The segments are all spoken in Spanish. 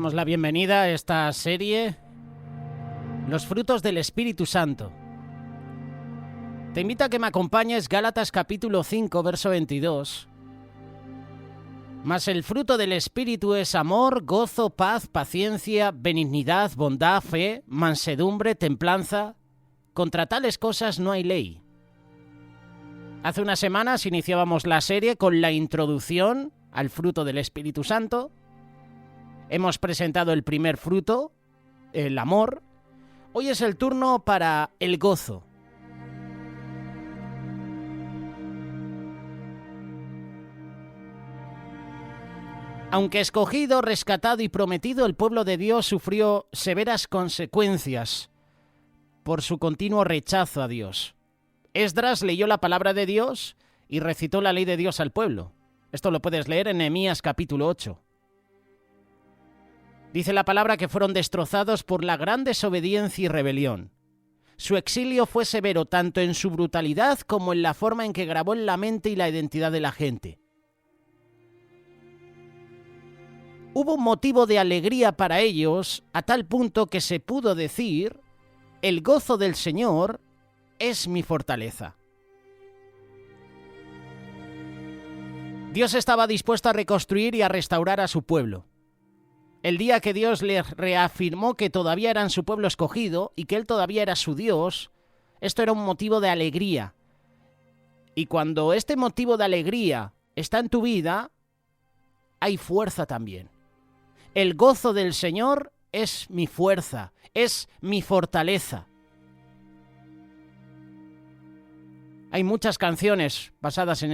Damos la bienvenida a esta serie, Los frutos del Espíritu Santo. Te invito a que me acompañes, Gálatas capítulo 5, verso 22. Mas el fruto del Espíritu es amor, gozo, paz, paciencia, benignidad, bondad, fe, mansedumbre, templanza. Contra tales cosas no hay ley. Hace unas semanas iniciábamos la serie con la introducción al fruto del Espíritu Santo. Hemos presentado el primer fruto, el amor. Hoy es el turno para el gozo. Aunque escogido, rescatado y prometido, el pueblo de Dios sufrió severas consecuencias por su continuo rechazo a Dios. Esdras leyó la palabra de Dios y recitó la ley de Dios al pueblo. Esto lo puedes leer en Nehemías capítulo 8. Dice la palabra que fueron destrozados por la gran desobediencia y rebelión. Su exilio fue severo tanto en su brutalidad como en la forma en que grabó en la mente y la identidad de la gente. Hubo un motivo de alegría para ellos a tal punto que se pudo decir: el gozo del Señor es mi fortaleza. Dios estaba dispuesto a reconstruir y a restaurar a su pueblo. El día que Dios les reafirmó que todavía eran su pueblo escogido y que Él todavía era su Dios, esto era un motivo de alegría. Y cuando este motivo de alegría está en tu vida, hay fuerza también. El gozo del Señor es mi fuerza, es mi fortaleza. Hay muchas canciones basadas en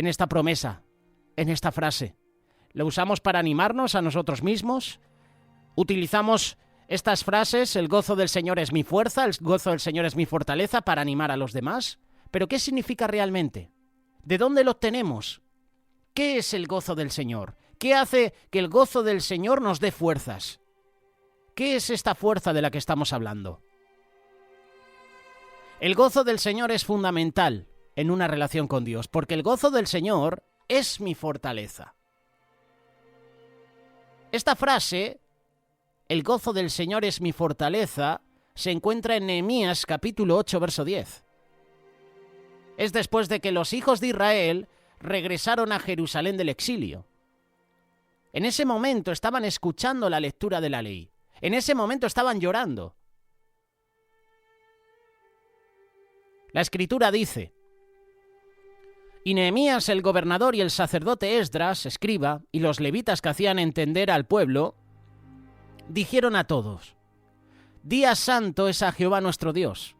esta promesa, en esta frase. Lo usamos para animarnos a nosotros mismos. Utilizamos estas frases: el gozo del Señor es mi fuerza, el gozo del Señor es mi fortaleza, para animar a los demás. Pero ¿qué significa realmente? ¿De dónde lo obtenemos? ¿Qué es el gozo del Señor? ¿Qué hace que el gozo del Señor nos dé fuerzas? ¿Qué es esta fuerza de la que estamos hablando? El gozo del Señor es fundamental en una relación con Dios, porque el gozo del Señor es mi fortaleza. Esta frase, el gozo del Señor es mi fortaleza, se encuentra en Nehemías capítulo 8, verso 10. Es después de que los hijos de Israel regresaron a Jerusalén del exilio. En ese momento estaban escuchando la lectura de la ley. En ese momento estaban llorando. La Escritura dice: y Nehemías el gobernador y el sacerdote Esdras, escriba, y los levitas que hacían entender al pueblo, dijeron a todos: Día santo es a Jehová nuestro Dios.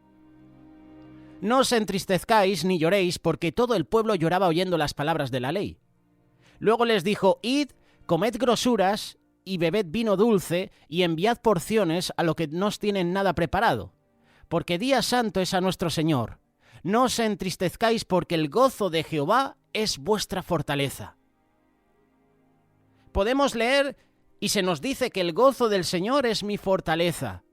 No os entristezcáis ni lloréis, porque todo el pueblo lloraba oyendo las palabras de la ley. Luego les dijo: Id, comed grosuras y bebed vino dulce y enviad porciones a lo que no os tienen nada preparado, porque día santo es a nuestro Señor. No os entristezcáis, porque el gozo de Jehová es vuestra fortaleza. Podemos leer y se nos dice que el gozo del Señor es mi fortaleza.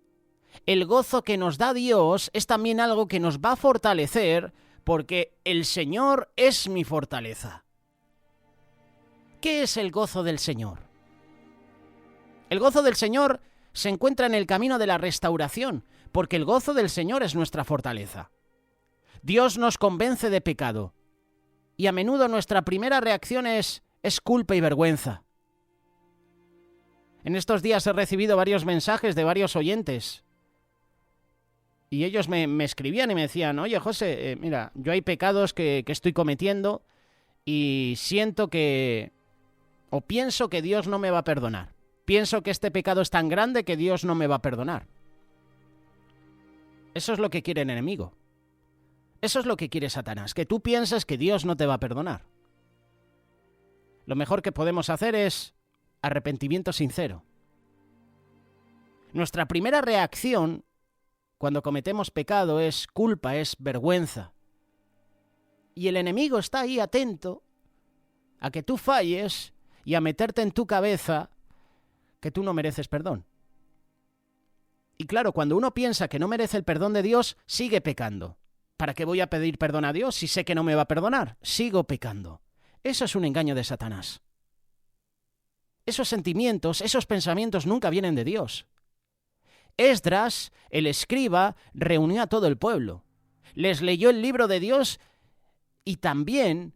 El gozo que nos da Dios es también algo que nos va a fortalecer, porque el Señor es mi fortaleza. ¿Qué es el gozo del Señor? El gozo del Señor se encuentra en el camino de la restauración, porque el gozo del Señor es nuestra fortaleza. Dios nos convence de pecado, y a menudo nuestra primera reacción es culpa y vergüenza. En estos días he recibido varios mensajes de varios oyentes, y ellos me escribían y me decían: oye, José, mira, yo hay pecados que estoy cometiendo y siento o pienso que Dios no me va a perdonar. Pienso que este pecado es tan grande que Dios no me va a perdonar. Eso es lo que quiere el enemigo. Eso es lo que quiere Satanás, que tú pienses que Dios no te va a perdonar. Lo mejor que podemos hacer es arrepentimiento sincero. Nuestra primera reacción cuando cometemos pecado es culpa, es vergüenza. Y el enemigo está ahí atento a que tú falles y a meterte en tu cabeza que tú no mereces perdón. Y claro, cuando uno piensa que no merece el perdón de Dios, sigue pecando. ¿Para qué voy a pedir perdón a Dios si sé que no me va a perdonar? Sigo pecando. Eso es un engaño de Satanás. esos sentimientos, esos pensamientos nunca vienen de Dios. Esdras, el escriba, reunió a todo el pueblo. Les leyó el libro de Dios y también,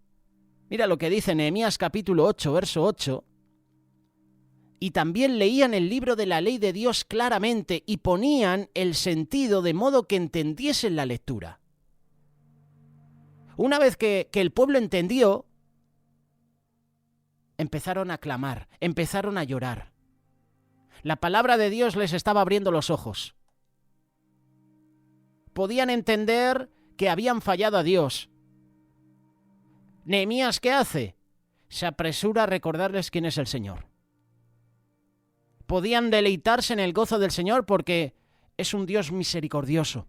mira lo que dice Nehemías capítulo 8, verso 8, y también leían el libro de la ley de Dios claramente y ponían el sentido de modo que entendiesen la lectura. Una vez que el pueblo entendió, empezaron a clamar, empezaron a llorar. La palabra de Dios les estaba abriendo los ojos. Podían entender que habían fallado a Dios. Nehemías, ¿qué hace? Se apresura a recordarles quién es el Señor. Podían deleitarse en el gozo del Señor porque es un Dios misericordioso,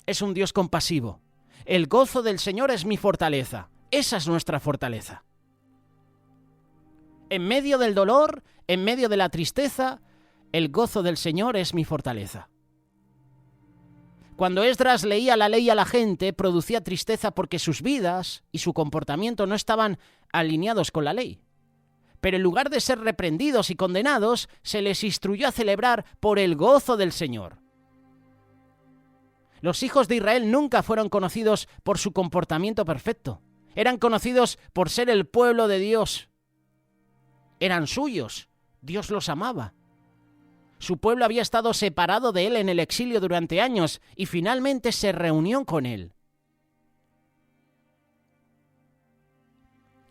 es un Dios compasivo. El gozo del Señor es mi fortaleza. Esa es nuestra fortaleza. En medio del dolor, en medio de la tristeza, el gozo del Señor es mi fortaleza. Cuando Esdras leía la ley a la gente, producía tristeza porque sus vidas y su comportamiento no estaban alineados con la ley. Pero en lugar de ser reprendidos y condenados, se les instruyó a celebrar por el gozo del Señor. Los hijos de Israel nunca fueron conocidos por su comportamiento perfecto. Eran conocidos por ser el pueblo de Dios. Eran suyos. Dios los amaba. Su pueblo había estado separado de él en el exilio durante años y finalmente se reunió con él.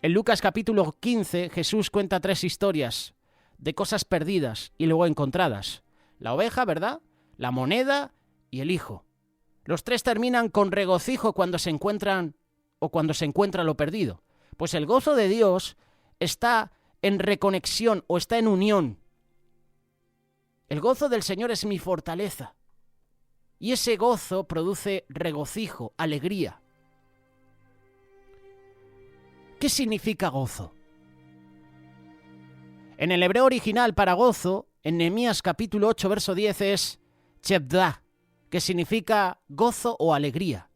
En Lucas capítulo 15, Jesús cuenta 3 historias de cosas perdidas y luego encontradas. La oveja, ¿verdad? La moneda y el hijo. Los 3 terminan con regocijo cuando se encuentran o cuando se encuentra lo perdido. Pues el gozo de Dios está en reconexión o está en unión. El gozo del Señor es mi fortaleza. Y ese gozo produce regocijo, alegría. ¿Qué significa gozo? En el hebreo original para gozo, en Nehemías capítulo 8, verso 10 es chevdah, que significa gozo o alegría.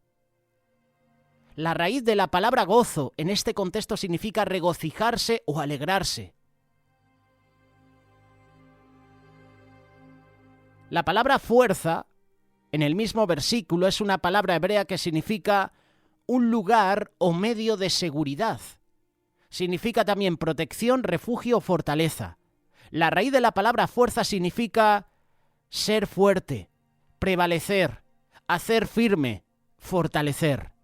La raíz de la palabra gozo en este contexto significa regocijarse o alegrarse. La palabra fuerza, en el mismo versículo, es una palabra hebrea que significa un lugar o medio de seguridad. Significa también protección, refugio o fortaleza. La raíz de la palabra fuerza significa ser fuerte, prevalecer, hacer firme, fortalecer.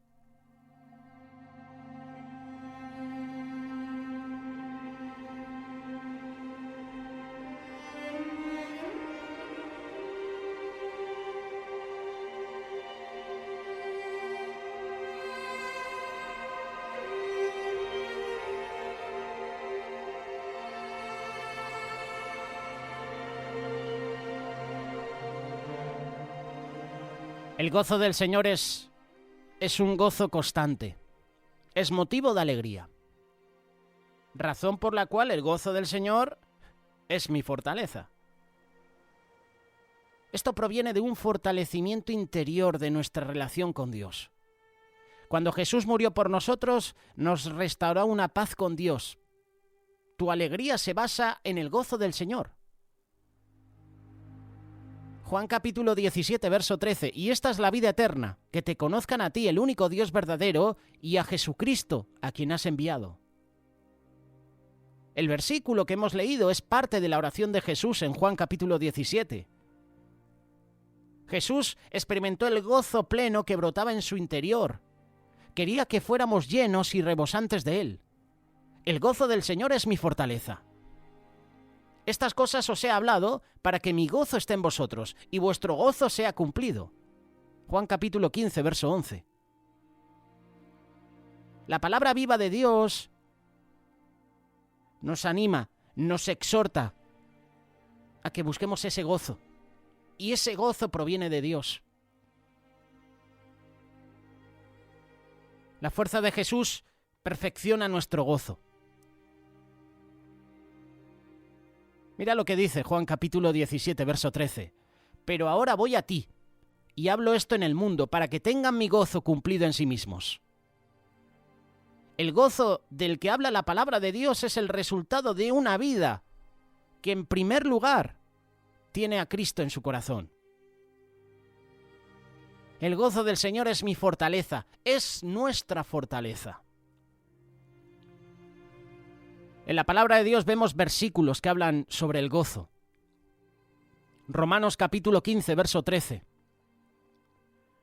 El gozo del Señor es un gozo constante, es motivo de alegría, razón por la cual el gozo del Señor es mi fortaleza. Esto proviene de un fortalecimiento interior de nuestra relación con Dios. Cuando Jesús murió por nosotros, nos restauró una paz con Dios. Tu alegría se basa en el gozo del Señor. Juan capítulo 17, verso 13. Y esta es la vida eterna, que te conozcan a ti, el único Dios verdadero, y a Jesucristo, a quien has enviado. El versículo que hemos leído es parte de la oración de Jesús en Juan capítulo 17. Jesús experimentó el gozo pleno que brotaba en su interior. Quería que fuéramos llenos y rebosantes de él. El gozo del Señor es mi fortaleza. Estas cosas os he hablado para que mi gozo esté en vosotros y vuestro gozo sea cumplido. Juan capítulo 15, verso 11. La palabra viva de Dios nos anima, nos exhorta a que busquemos ese gozo. Y ese gozo proviene de Dios. La fuerza de Jesús perfecciona nuestro gozo. Mira lo que dice Juan capítulo 17, verso 13. Pero ahora voy a ti, y hablo esto en el mundo, para que tengan mi gozo cumplido en sí mismos. El gozo del que habla la palabra de Dios es el resultado de una vida que en primer lugar tiene a Cristo en su corazón. El gozo del Señor es mi fortaleza, es nuestra fortaleza. En la palabra de Dios vemos versículos que hablan sobre el gozo. Romanos capítulo 15, verso 13.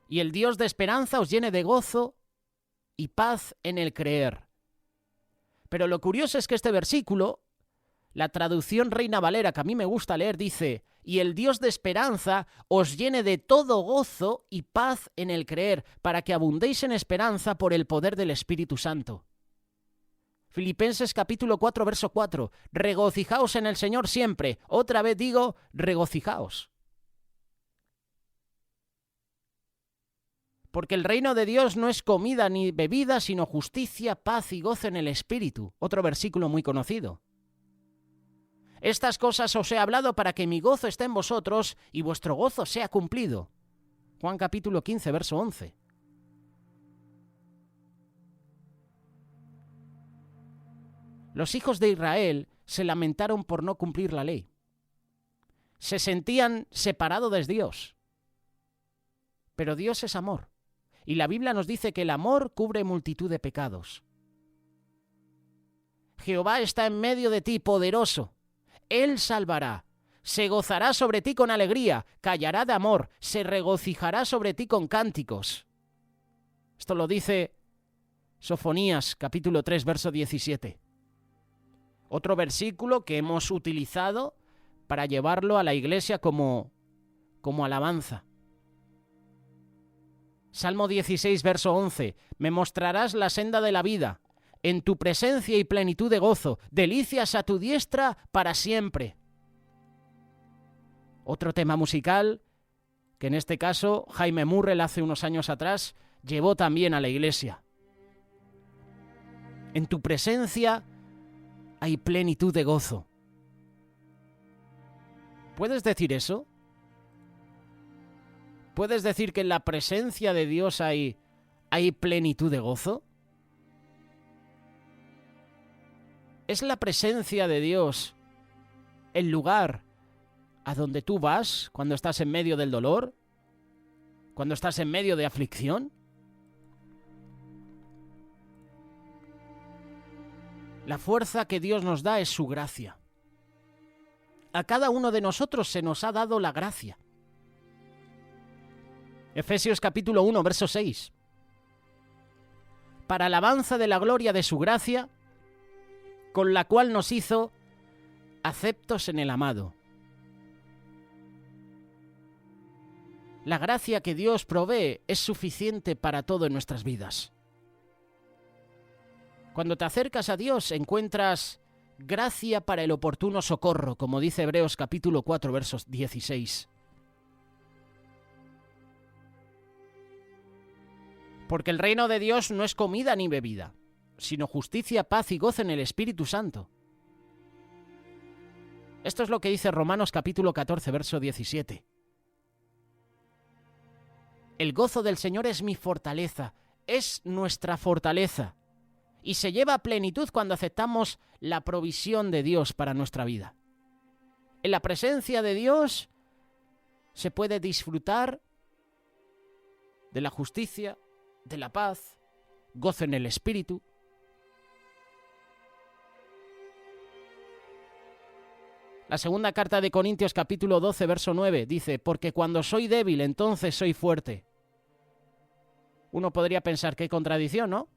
Y el Dios de esperanza os llene de gozo y paz en el creer. Pero lo curioso es que este versículo, la traducción Reina Valera, que a mí me gusta leer, dice: y el Dios de esperanza os llene de todo gozo y paz en el creer, para que abundéis en esperanza por el poder del Espíritu Santo. Filipenses capítulo 4, verso 4. Regocijaos en el Señor siempre. Otra vez digo, regocijaos. Porque el reino de Dios no es comida ni bebida, sino justicia, paz y gozo en el Espíritu. Otro versículo muy conocido. Estas cosas os he hablado para que mi gozo esté en vosotros y vuestro gozo sea cumplido. Juan capítulo 15, verso 11. Los hijos de Israel se lamentaron por no cumplir la ley. Se sentían separados de Dios. Pero Dios es amor. Y la Biblia nos dice que el amor cubre multitud de pecados. Jehová está en medio de ti, poderoso. Él salvará. Se gozará sobre ti con alegría. Callará de amor. Se regocijará sobre ti con cánticos. Esto lo dice Sofonías, capítulo 3, verso 17. Otro versículo que hemos utilizado para llevarlo a la iglesia como alabanza. Salmo 16, verso 11. Me mostrarás la senda de la vida. En tu presencia y plenitud de gozo. Delicias a tu diestra para siempre. Otro tema musical que en este caso Jaime Murrell hace unos años atrás llevó también a la iglesia. En tu presencia hay plenitud de gozo. ¿Puedes decir eso? ¿Puedes decir que en la presencia de Dios hay plenitud de gozo? ¿Es la presencia de Dios el lugar a donde tú vas cuando estás en medio del dolor? ¿Cuando estás en medio de aflicción? La fuerza que Dios nos da es su gracia. A cada uno de nosotros se nos ha dado la gracia. Efesios capítulo 1, verso 6. Para alabanza de la gloria de su gracia, con la cual nos hizo aceptos en el amado. La gracia que Dios provee es suficiente para todo en nuestras vidas. Cuando te acercas a Dios encuentras gracia para el oportuno socorro, como dice Hebreos capítulo 4, versos 16. Porque el reino de Dios no es comida ni bebida, sino justicia, paz y gozo en el Espíritu Santo. Esto es lo que dice Romanos capítulo 14, verso 17. El gozo del Señor es mi fortaleza, es nuestra fortaleza. Y se lleva a plenitud cuando aceptamos la provisión de Dios para nuestra vida. En la presencia de Dios se puede disfrutar de la justicia, de la paz, gozo en el Espíritu. La segunda carta de Corintios capítulo 12, verso 9 dice: porque cuando soy débil, entonces soy fuerte. Uno podría pensar que hay contradicción, ¿no?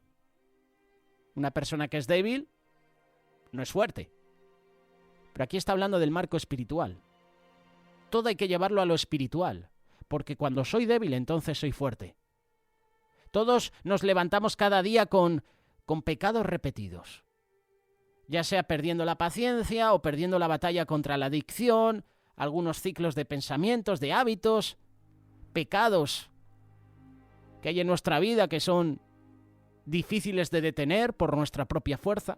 Una persona que es débil no es fuerte. Pero aquí está hablando del marco espiritual. Todo hay que llevarlo a lo espiritual, porque cuando soy débil, entonces soy fuerte. Todos nos levantamos cada día con pecados repetidos, ya sea perdiendo la paciencia o perdiendo la batalla contra la adicción, algunos ciclos de pensamientos, de hábitos, pecados que hay en nuestra vida que son difíciles de detener por nuestra propia fuerza.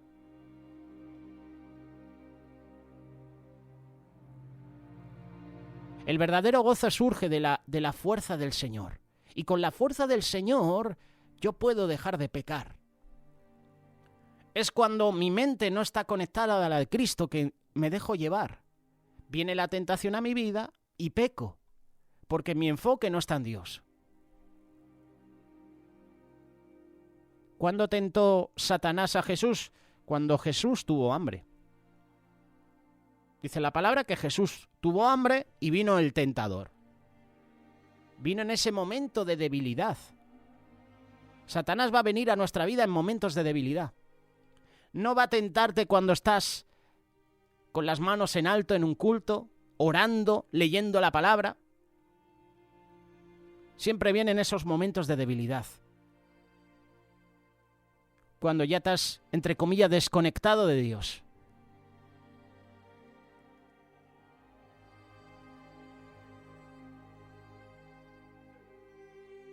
El verdadero gozo surge de la fuerza del Señor. Y con la fuerza del Señor yo puedo dejar de pecar. Es cuando mi mente no está conectada a la de Cristo que me dejo llevar viene la tentación a mi vida y peco, porque mi enfoque no está en Dios. ¿Cuándo tentó Satanás a Jesús? Cuando Jesús tuvo hambre. Dice la palabra que Jesús tuvo hambre y vino el tentador. Vino en ese momento de debilidad. Satanás va a venir a nuestra vida en momentos de debilidad. No va a tentarte cuando estás con las manos en alto en un culto, orando, leyendo la palabra. Siempre viene en esos momentos de debilidad. Cuando ya estás, entre comillas, desconectado de Dios.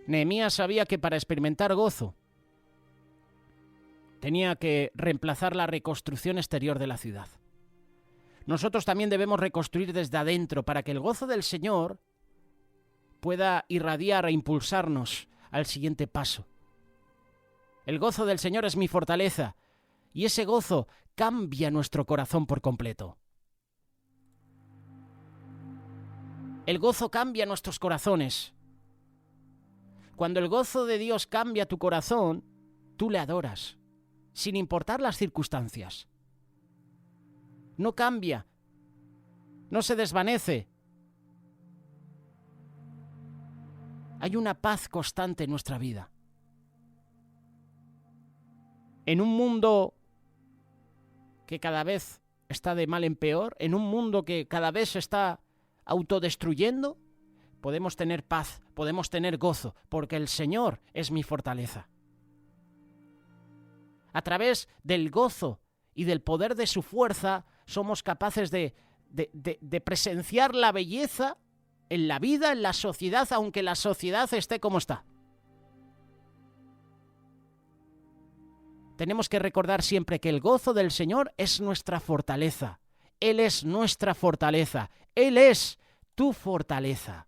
Nehemías sabía que para experimentar gozo tenía que reemplazar la reconstrucción exterior de la ciudad. Nosotros también debemos reconstruir desde adentro para que el gozo del Señor pueda irradiar e impulsarnos al siguiente paso. El gozo del Señor es mi fortaleza y ese gozo cambia nuestro corazón por completo. El gozo cambia nuestros corazones. Cuando el gozo de Dios cambia tu corazón, tú le adoras, sin importar las circunstancias. No cambia, no se desvanece. Hay una paz constante en nuestra vida. En un mundo que cada vez está de mal en peor, en un mundo que cada vez se está autodestruyendo, podemos tener paz, podemos tener gozo, porque el Señor es mi fortaleza. A través del gozo y del poder de su fuerza, somos capaces de presenciar la belleza en la vida, en la sociedad, aunque la sociedad esté como está. Tenemos que recordar siempre que el gozo del Señor es nuestra fortaleza. Él es nuestra fortaleza. Él es tu fortaleza.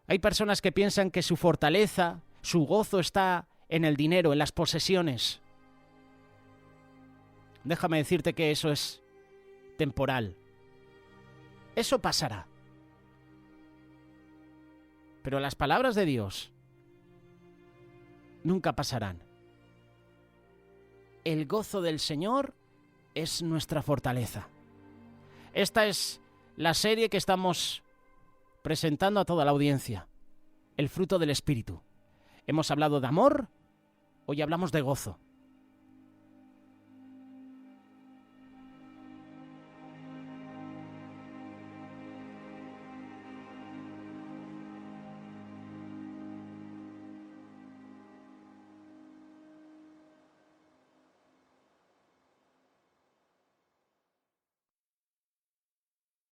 Hay personas que piensan que su fortaleza, su gozo está en el dinero, en las posesiones. Déjame decirte que eso es temporal. Eso pasará. Pero las palabras de Dios nunca pasarán. El gozo del Señor es nuestra fortaleza. Esta es la serie que estamos presentando a toda la audiencia. El fruto del Espíritu. Hemos hablado de amor, hoy hablamos de gozo.